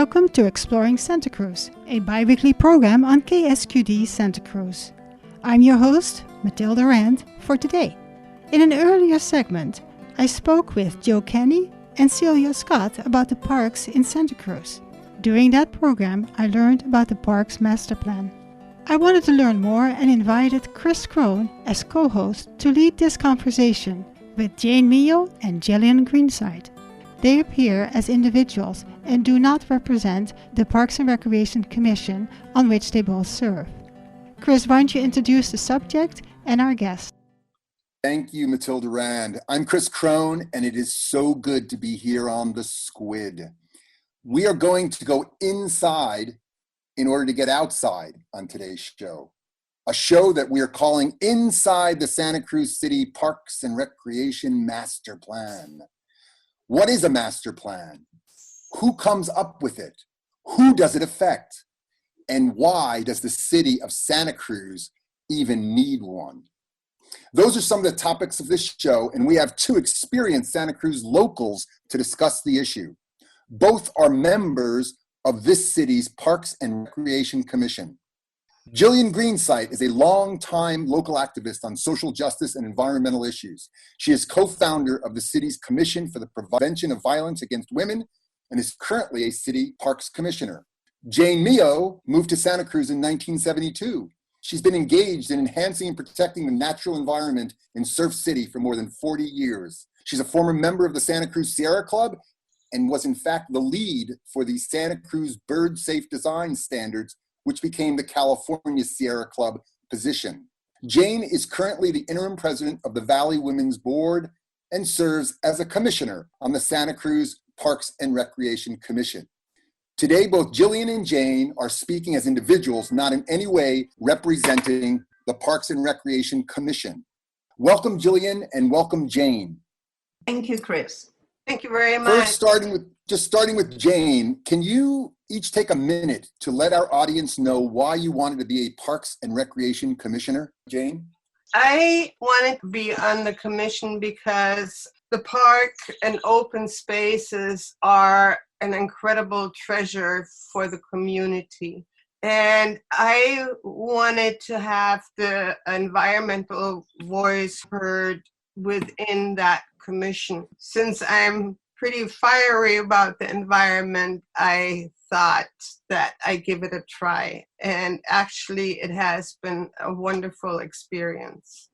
Welcome to Exploring Santa Cruz, a bi-weekly program on KSQD Santa Cruz. I'm your host, Matilda Rand, for today. In an earlier segment, I spoke with Joe Kenny and Celia Scott about the parks in Santa Cruz. During that program, I learned about the park's master plan. I wanted to learn more and invited Chris Krohn as co-host to lead this conversation with Jane Mio and Gillian Greensite. They appear as individuals and do not represent the Parks and Recreation Commission on which they both serve. Chris, why don't you introduce the subject and our guest? Thank you, Matilda Rand. I'm Chris Krohn, and it is so good to be here on the Squid. We are going to go inside in order to get outside on today's show. A show that we are calling Inside the Santa Cruz City Parks and Recreation Master Plan. What is a master plan? Who comes up with it? Who does it affect? And why does the city of Santa Cruz even need one? Those are some of the topics of this show, and we have two experienced Santa Cruz locals to discuss the issue. Both are members of this city's Parks and Recreation Commission. Gillian Greensite is a longtime local activist on social justice and environmental issues. She is co-founder of the city's Commission for the Prevention of Violence Against Women and is currently a city parks commissioner. Jane Mio moved to Santa Cruz in 1972. She's been engaged in enhancing and protecting the natural environment in Surf City for more than 40 years. She's a former member of the Santa Cruz Sierra Club and was in fact the lead for the Santa Cruz Bird Safe Design Standards, which became the California Sierra Club position. Jane is currently the interim president of the Valley Women's Board and serves as a commissioner on the Santa Cruz Parks and Recreation Commission. Today, both Gillian and Jane are speaking as individuals, not in any way representing the Parks and Recreation Commission. Welcome, Gillian, and welcome, Jane. Thank you, Chris. Thank you very much. First, starting with Jane, can you each take a minute to let our audience know why you wanted to be a Parks and Recreation Commissioner? Jane? I wanted to be on the commission because the park and open spaces are an incredible treasure for the community. And I wanted to have the environmental voice heard within that commission. Since I'm pretty fiery about the environment, I thought that I give it a try. And actually, it has been a wonderful experience.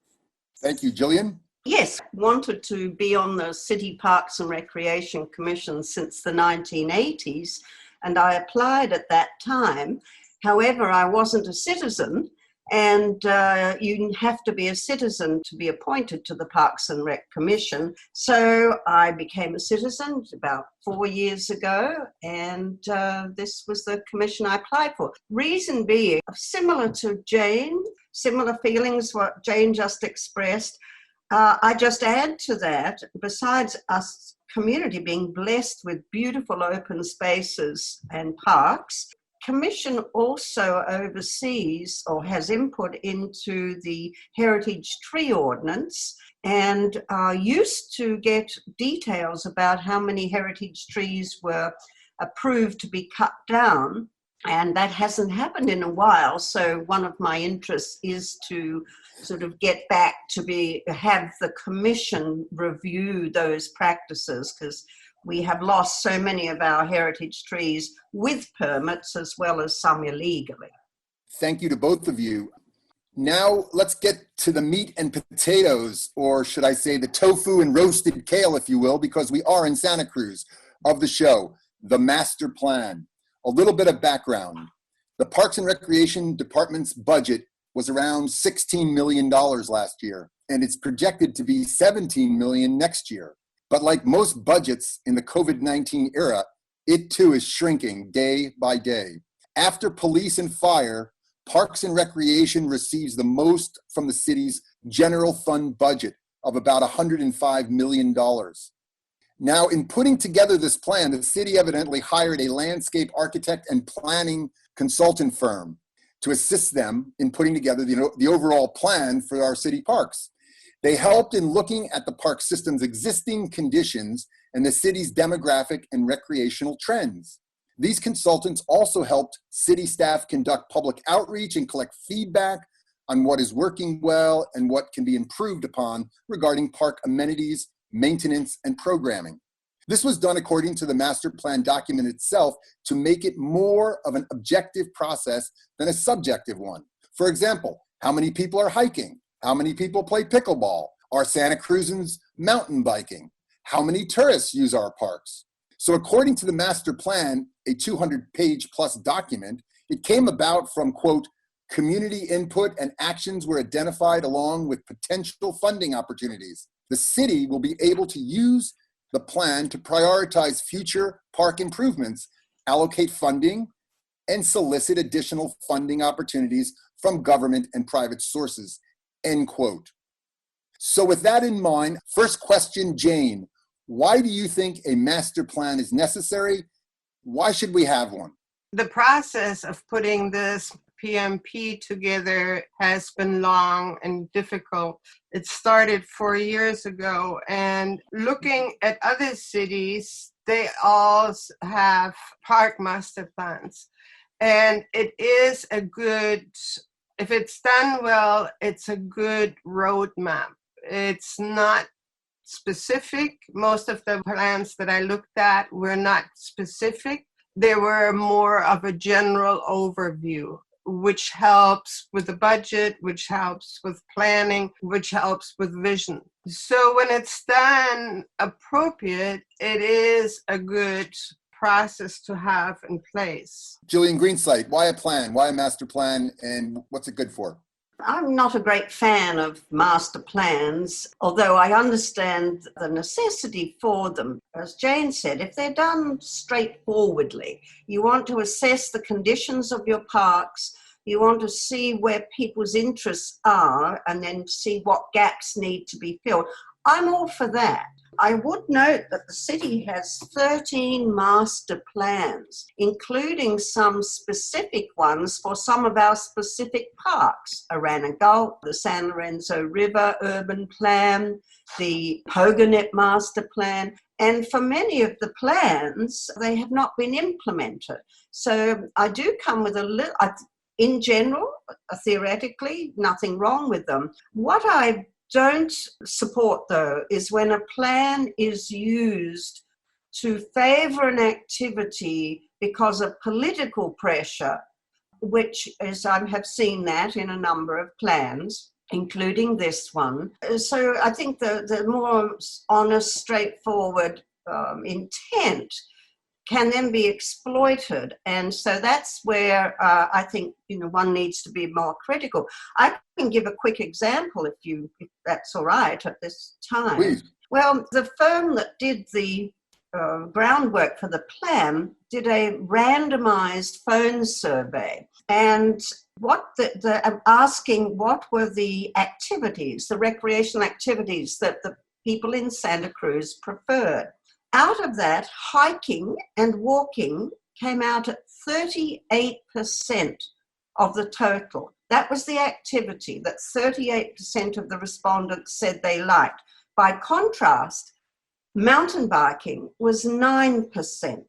Thank you. Gillian? Yes, wanted to be on the City Parks and Recreation Commission since the 1980s, and I applied at that time. However, I wasn't a citizen, and you have to be a citizen to be appointed to the Parks and Rec Commission. So I became a citizen about 4 years ago, and this was the commission I applied for. Reason being, similar to Jane, similar feelings what Jane just expressed. I just add to that, besides us community being blessed with beautiful open spaces and parks, Commission also oversees or has input into the Heritage Tree Ordinance and used to get details about how many heritage trees were approved to be cut down, and that hasn't happened in a while. So one of my interests is to sort of get back to have the Commission review those practices, because we have lost so many of our heritage trees with permits as well as some illegally. Thank you to both of you. Now let's get to the meat and potatoes, or should I say the tofu and roasted kale, if you will, because we are in Santa Cruz, of the show, the master plan. A little bit of background. The Parks and Recreation Department's budget was around $16 million last year, and it's projected to be $17 million next year. But like most budgets in the COVID-19 era, it too is shrinking day by day. After police and fire, Parks and Recreation receives the most from the city's general fund budget of about $105 million. Now, in putting together this plan, the city evidently hired a landscape architect and planning consultant firm to assist them in putting together the overall plan for our city parks. They helped in looking at the park system's existing conditions and the city's demographic and recreational trends. These consultants also helped city staff conduct public outreach and collect feedback on what is working well and what can be improved upon regarding park amenities, maintenance, and programming. This was done according to the master plan document itself to make it more of an objective process than a subjective one. For example, how many people are hiking? How many people play pickleball? Are Santa Cruzans mountain biking? How many tourists use our parks? So according to the master plan, a 200-page plus document, it came about from, quote, community input and actions were identified along with potential funding opportunities. The city will be able to use the plan to prioritize future park improvements, allocate funding, and solicit additional funding opportunities from government and private sources, end quote. So with that in mind, first question, Jane, why do you think a master plan is necessary? Why should we have one? The process of putting this PMP together has been long and difficult. It started 4 years ago, and looking at other cities, they all have park master plans. And it is a good, if it's done well, it's a good roadmap. It's not specific. Most of the plans that I looked at were not specific. They were more of a general overview, which helps with the budget, which helps with planning, which helps with vision. So when it's done appropriate, it is a good process to have in place. Gillian, Greensite, why a plan? Why a master plan, and what's it good for? I'm not a great fan of master plans, although I understand the necessity for them. As Jane said, if they're done straightforwardly, you want to assess the conditions of your parks, you want to see where people's interests are, and then see what gaps need to be filled. I'm all for that. I would note that the city has 13 master plans, including some specific ones for some of our specific parks. Arana Gulf, the San Lorenzo River Urban Plan, the Pogonet Master Plan, and for many of the plans, they have not been implemented. So I do come with a little, in general, theoretically, nothing wrong with them. What I don't support, though, is when a plan is used to favor an activity because of political pressure, which is, I have seen that in a number of plans, including this one. So I think the more honest, straightforward intent can then be exploited. And so that's where I think, one needs to be more critical. I can give a quick example if that's all right at this time. Please. Well, the firm that did the groundwork for the plan did a randomized phone survey. And asking what were the activities, the recreational activities that the people in Santa Cruz preferred. Out of that, hiking and walking came out at 38% of the total. That was the activity that 38% of the respondents said they liked. By contrast, mountain biking was 9%.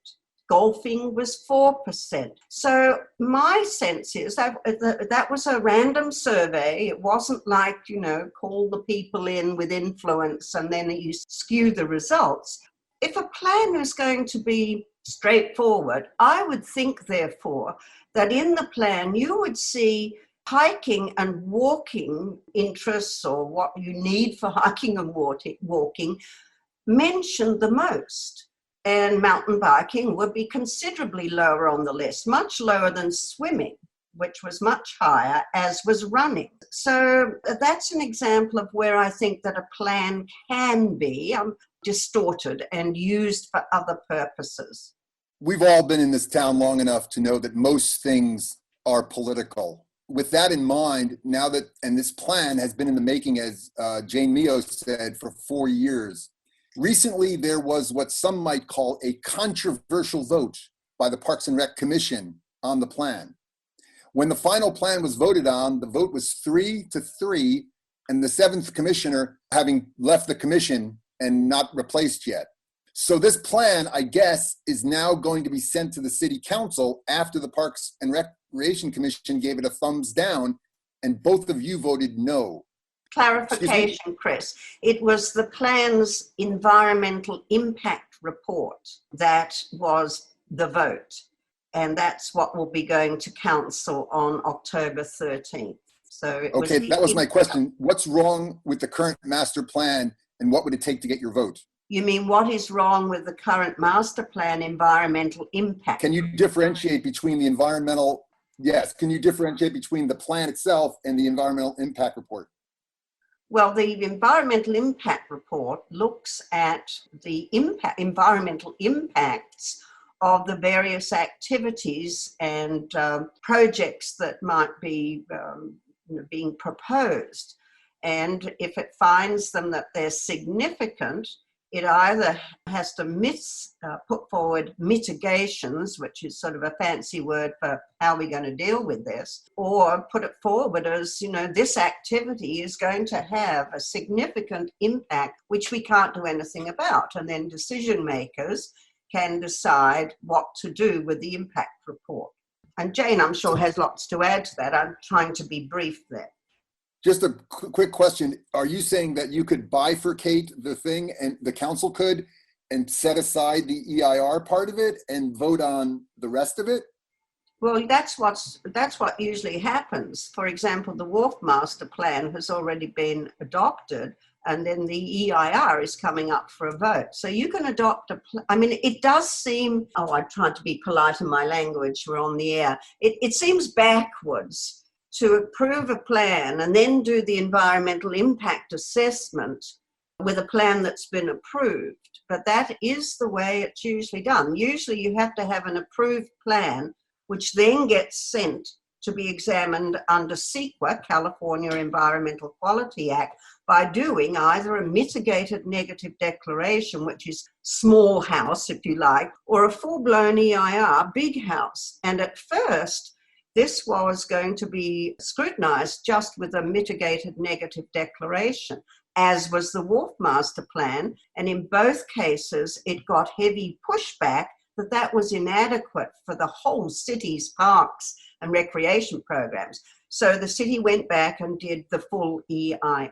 Golfing was 4%. So my sense is that was a random survey. It wasn't like, call the people in with influence and then you skew the results. If a plan is going to be straightforward, I would think, therefore, that in the plan you would see hiking and walking interests, or what you need for hiking and walking, mentioned the most. And mountain biking would be considerably lower on the list, much lower than swimming, which was much higher, as was running. So that's an example of where I think that a plan can be distorted and used for other purposes. We've all been in this town long enough to know that most things are political. With that in mind, and this plan has been in the making, as Jane Mio said, for 4 years. Recently, there was what some might call a controversial vote by the Parks and Rec Commission on the plan. When the final plan was voted on, the vote was 3-3, and the 7th commissioner having left the commission and not replaced yet. So this plan, I guess, is now going to be sent to the city council after the Parks and Recreation Commission gave it a thumbs down, and both of you voted no. Clarification, Chris. It was the plan's environmental impact report that was the vote, and that's what will be going to council on October 13th. So okay, that was my question. What's wrong with the current master plan, and what would it take to get your vote? You mean what is wrong with the current master plan environmental impact? Can you differentiate between the environmental, yes, can you differentiate between the plan itself and the environmental impact report? Well, the environmental impact report looks at the environmental impacts of the various activities and projects that might be being proposed. And if it finds them that they're significant, it either has to put forward mitigations, which is sort of a fancy word for how we're going to deal with this, or put it forward as, this activity is going to have a significant impact, which we can't do anything about. And then decision makers can decide what to do with the impact report. And Jane, I'm sure, has lots to add to that. I'm trying to be brief there. Just a quick question. Are you saying that you could bifurcate the thing, and the council could, and set aside the EIR part of it and vote on the rest of it? Well, that's what usually happens. For example, the Wharf Master Plan has already been adopted, and then the EIR is coming up for a vote. So you can adopt it does seem, I'm trying to be polite in my language, we're on the air. It seems backwards to approve a plan and then do the environmental impact assessment with a plan that's been approved. But that is the way it's usually done. Usually you have to have an approved plan, which then gets sent to be examined under CEQA, California Environmental Quality Act, by doing either a mitigated negative declaration, which is small house, if you like, or a full-blown EIR, big house. And at first, this was going to be scrutinized just with a mitigated negative declaration, as was the Wharf Master Plan. And in both cases, it got heavy pushback that was inadequate for the whole city's parks and recreation programs. So the city went back and did the full EIR.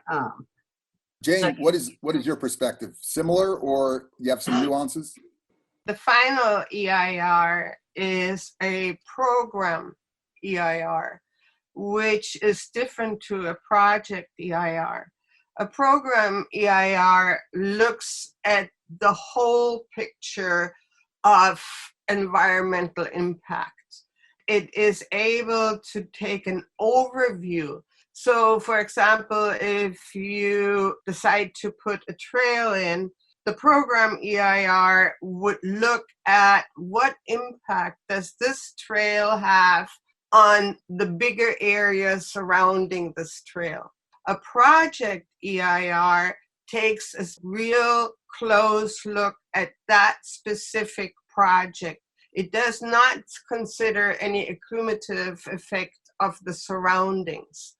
Jane, what is your perspective? Similar, or you have some nuances? The final EIR is a program EIR, which is different to a project EIR. A program EIR looks at the whole picture of environmental impact. It is able to take an overview. So, for example, if you decide to put a trail in, the program EIR would look at what impact does this trail have on the bigger areas surrounding this trail. A project EIR takes a real close look at that specific project. It does not consider any accumulative effect of the surroundings.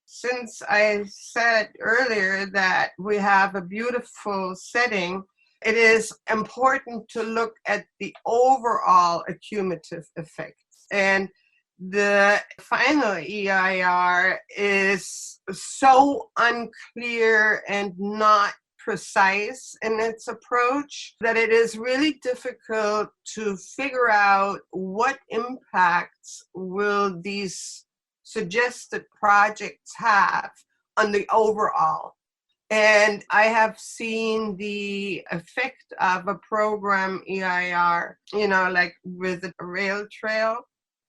Since I said earlier that we have a beautiful setting, it is important to look at the overall accumulative effects. And the final EIR is so unclear and not precise in its approach that it is really difficult to figure out what impacts will these suggested projects have on the overall. And I have seen the effect of a program EIR, like with a rail trail.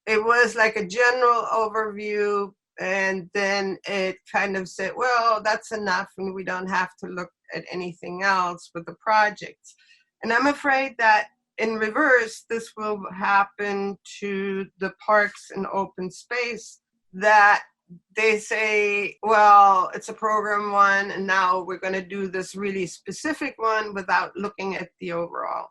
It was like a general overview, and then it kind of said, well, that's enough, and we don't have to look at anything else with the projects. And I'm afraid that in reverse, this will happen to the parks and open space, that they say, well, it's a program one, and now we're going to do this really specific one without looking at the overall.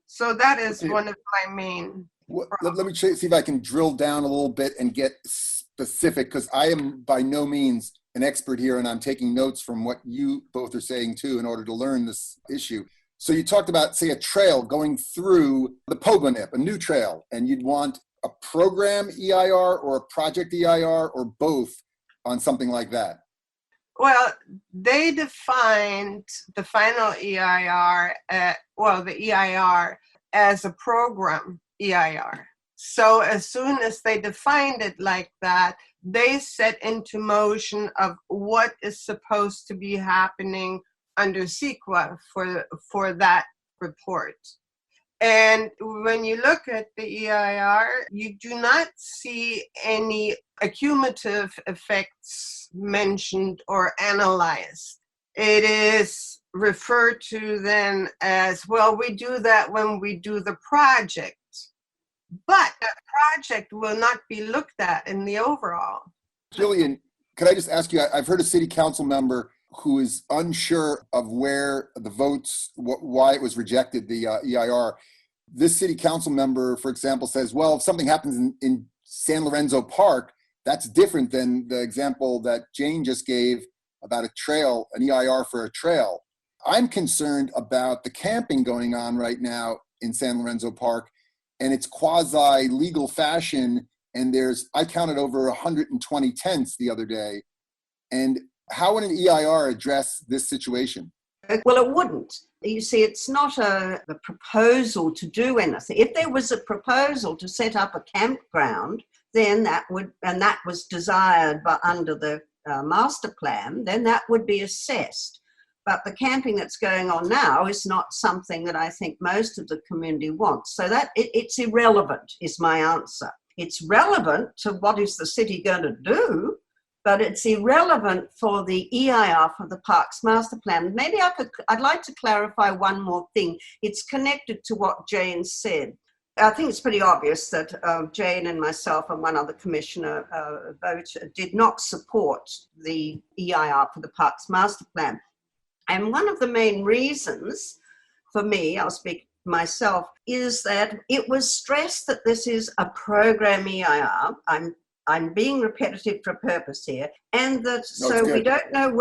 So that is one of my main Let me see if I can drill down a little bit and get specific, because I am by no means an expert here, and I'm taking notes from what you both are saying too in order to learn this issue. So you talked about, say, a trail going through the Pogonip, a new trail, and you'd want a program EIR or a project EIR or both on something like that. Well, they defined the final EIR, the EIR as a program EIR. So as soon as they defined it like that, they set into motion of what is supposed to be happening under CEQA for that report. And when you look at the EIR, you do not see any accumulative effects mentioned or analyzed. It is referred to then as, well, we do that when we do the project. But that project will not be looked at in the overall. Gillian, could I just ask you, I've heard a city council member who is unsure of where the votes, why it was rejected, the EIR. This city council member, for example, says, well, if something happens in San Lorenzo Park, that's different than the example that Jane just gave about a trail, an EIR for a trail. I'm concerned about the camping going on right now in San Lorenzo Park, and it's quasi-legal fashion, and I counted over 120 tents the other day. And how would an EIR address this situation? Well, it wouldn't. You see, it's not a proposal to do anything. If there was a proposal to set up a campground, then that was desired under the master plan, then that would be assessed. But the camping that's going on now is not something that I think most of the community wants. So that it's irrelevant is my answer. It's relevant to what is the city going to do, but it's irrelevant for the EIR for the Parks Master Plan. Maybe I'd like to clarify one more thing. It's connected to what Jane said. I think it's pretty obvious that Jane and myself and one other commissioner did not support the EIR for the Parks Master Plan. And one of the main reasons for me, I'll speak myself, is that it was stressed that this is a program EIR. I'm being repetitive for purpose here, and that we don't know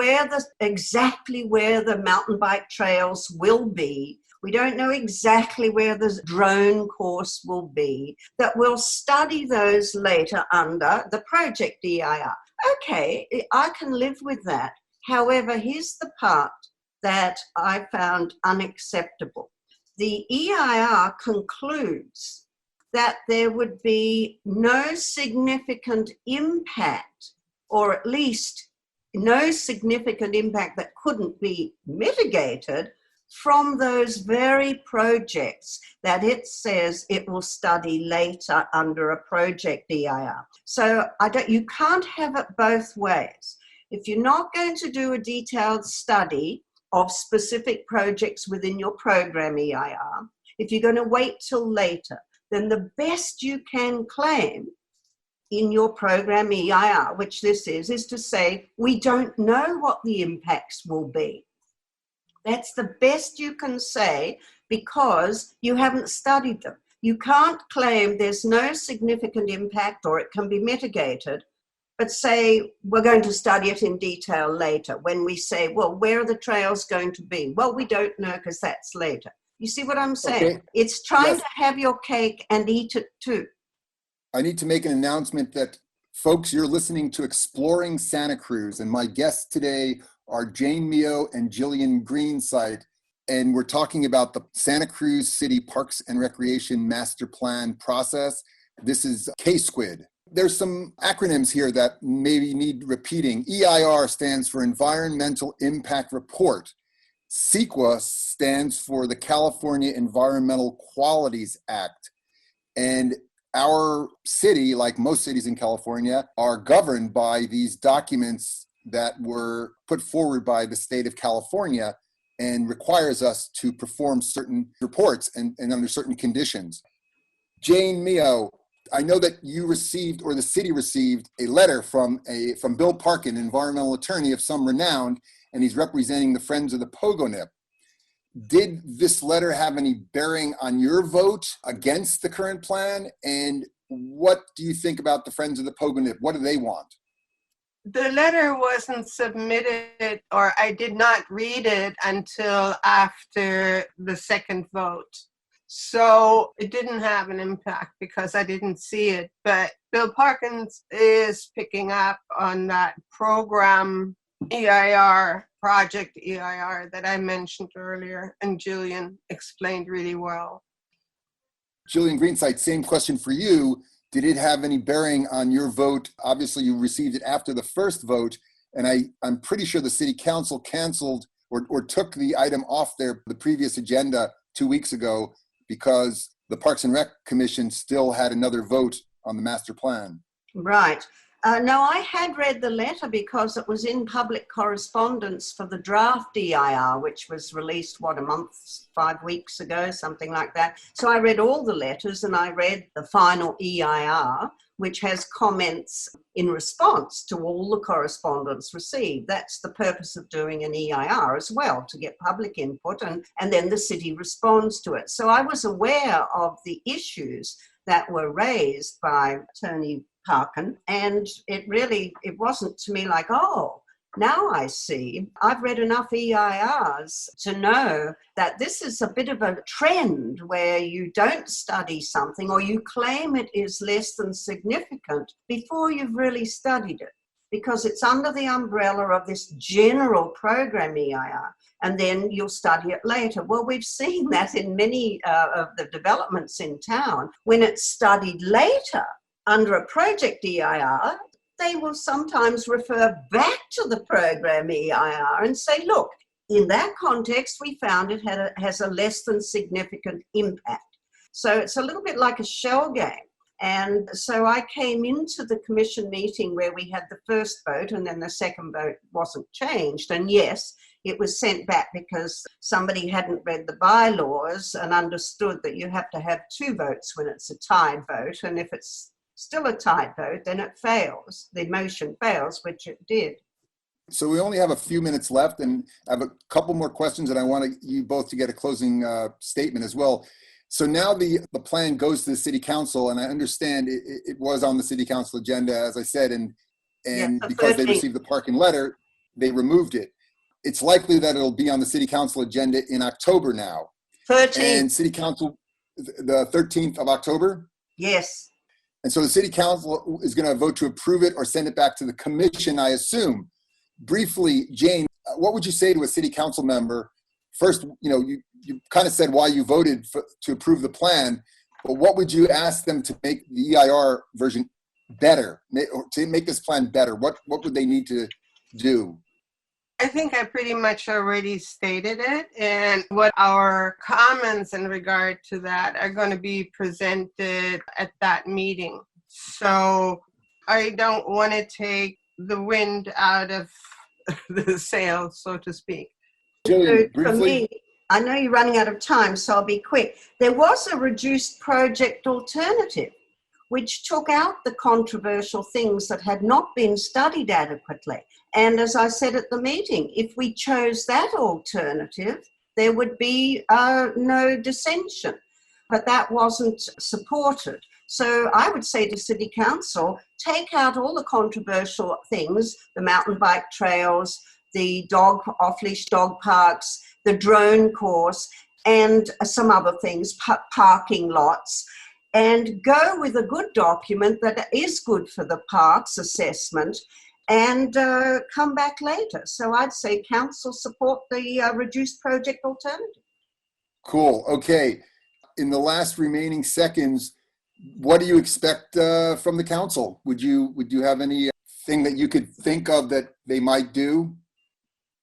exactly where the mountain bike trails will be. We don't know exactly where the drone course will be, that we'll study those later under the project EIR. Okay, I can live with that. However, here's the part that I found unacceptable. The EIR concludes that there would be no significant impact, or at least no significant impact that couldn't be mitigated from those very projects that it says it will study later under a project EIR. So you can't have it both ways. If you're not going to do a detailed study of specific projects within your program EIR, if you're going to wait till later, then the best you can claim in your program EIR, which this is to say, we don't know what the impacts will be. That's the best you can say because you haven't studied them. You can't claim there's no significant impact or it can be mitigated, but say we're going to study it in detail later. When we say, well, where are the trails going to be? Well, we don't know because that's later. You see what I'm saying? Okay. It's trying to have your cake and eat it too. I need to make an announcement that, folks, you're listening to Exploring Santa Cruz, and my guests today are Jane Mio and Gillian Greensite, and we're talking about the Santa Cruz City Parks and Recreation Master Plan process. This is K-SQUID. There's some acronyms here that maybe need repeating. EIR stands for Environmental Impact Report. CEQA stands for the California Environmental Qualities Act. And our city, like most cities in California, are governed by these documents that were put forward by the state of California and requires us to perform certain reports and under certain conditions. Jane Mio, I know that you received, or the city received, a letter from Bill Parkin, an environmental attorney of some renown, and he's representing the Friends of the Pogonip. Did this letter have any bearing on your vote against the current plan? And what do you think about the Friends of the Pogonip? What do they want? The letter wasn't submitted, or I did not read it until after the second vote. So it didn't have an impact because I didn't see it. But Bill Parkins is picking up on that program EIR, project EIR that I mentioned earlier, and Gillian explained really well. Gillian Greensite, same question for you. Did it have any bearing on your vote? Obviously, you received it after the first vote, and I'm pretty sure the city council canceled or took the item off the previous agenda 2 weeks ago because the Parks and Rec Commission still had another vote on the master plan. Right. No, I had read the letter because it was in public correspondence for the draft EIR, which was released, a month, 5 weeks ago, something like that. So I read all the letters and I read the final EIR, which has comments in response to all the correspondence received. That's the purpose of doing an EIR as well, to get public input, and then the city responds to it. So I was aware of the issues that were raised by Attorney Parkin, and it wasn't to me like, oh, now I see. I've read enough EIRs to know that this is a bit of a trend where you don't study something or you claim it is less than significant before you've really studied it, because it's under the umbrella of this general program EIR, and then you'll study it later. Well, we've seen that in many of the developments in town. When it's studied later under a project EIR, they will sometimes refer back to the program EIR and say, look, in that context, we found it has a less than significant impact. So it's a little bit like a shell game. And so I came into the commission meeting where we had the first vote and then the second vote wasn't changed. And yes, it was sent back because somebody hadn't read the bylaws and understood that you have to have 2 votes when it's a tied vote. And if it's still a tied vote, then it fails. The motion fails, which it did. So we only have a few minutes left, and I have a couple more questions, and I want you both to get a closing statement as well. So now the plan goes to the city council, and I understand it was on the city council agenda, as I said, and because they received the parking letter, they removed it. It's likely that it'll be on the city council agenda in October now. 13th. And city council, the 13th of October? Yes. And so the city council is going to vote to approve it or send it back to the commission, I assume. Briefly, Jane, what would you say to a city council member? First, you kind of said why you voted to approve the plan, but what would you ask them to make the EIR version better, or to make this plan better? What would they need to do? I think I pretty much already stated it, and what our comments in regard to that are going to be presented at that meeting. So I don't want to take the wind out of the sails, so to speak. Gillian, For me, I know you're running out of time, so I'll be quick. There was a reduced project alternative, which took out the controversial things that had not been studied adequately. And as I said at the meeting, if we chose that alternative, there would be no dissension. But that wasn't supported. So I would say to City Council, take out all the controversial things, the mountain bike trails, the off-leash dog parks, the drone course, and some other things, parking lots, and go with a good document that is good for the parks assessment, and come back later. So I'd say council support the reduced project alternative. Cool. Okay. In the last remaining seconds, what do you expect from the council? Would you have anything that you could think of that they might do?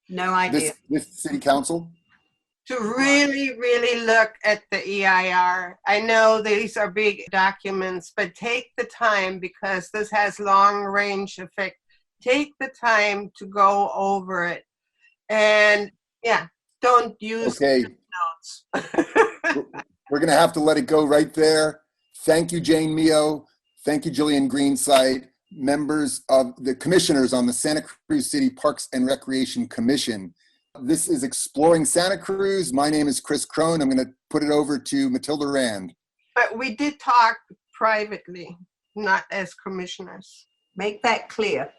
No idea. This city council? To really, really look at the EIR. I know these are big documents, but take the time, because this has long range effect. Take the time to go over it. And don't use notes. We're going to have to let it go right there. Thank you, Jane Mio. Thank you, Gillian Greensite, members of the commissioners on the Santa Cruz City Parks and Recreation Commission. This is Exploring Santa Cruz. My name is Chris Krohn. I'm going to put it over to Matilda Rand. But we did talk privately, not as commissioners. Make that clear.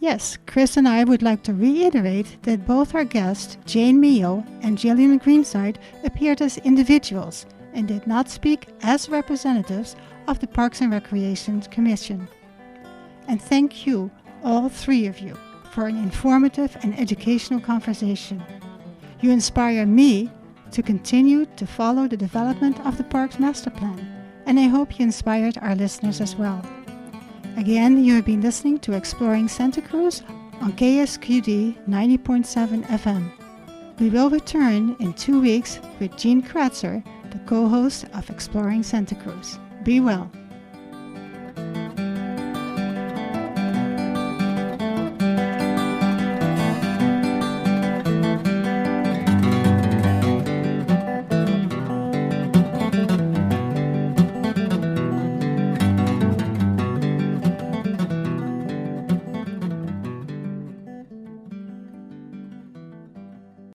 Yes, Chris and I would like to reiterate that both our guests, Jane Mio and Gillian Greensite, appeared as individuals and did not speak as representatives of the Parks and Recreation Commission. And thank you, all three of you, for an informative and educational conversation. You inspire me to continue to follow the development of the Parks Master Plan, and I hope you inspired our listeners as well. Again, you have been listening to Exploring Santa Cruz on KSQD 90.7 FM. We will return in 2 weeks with Jean Kratzer, the co-host of Exploring Santa Cruz. Be well.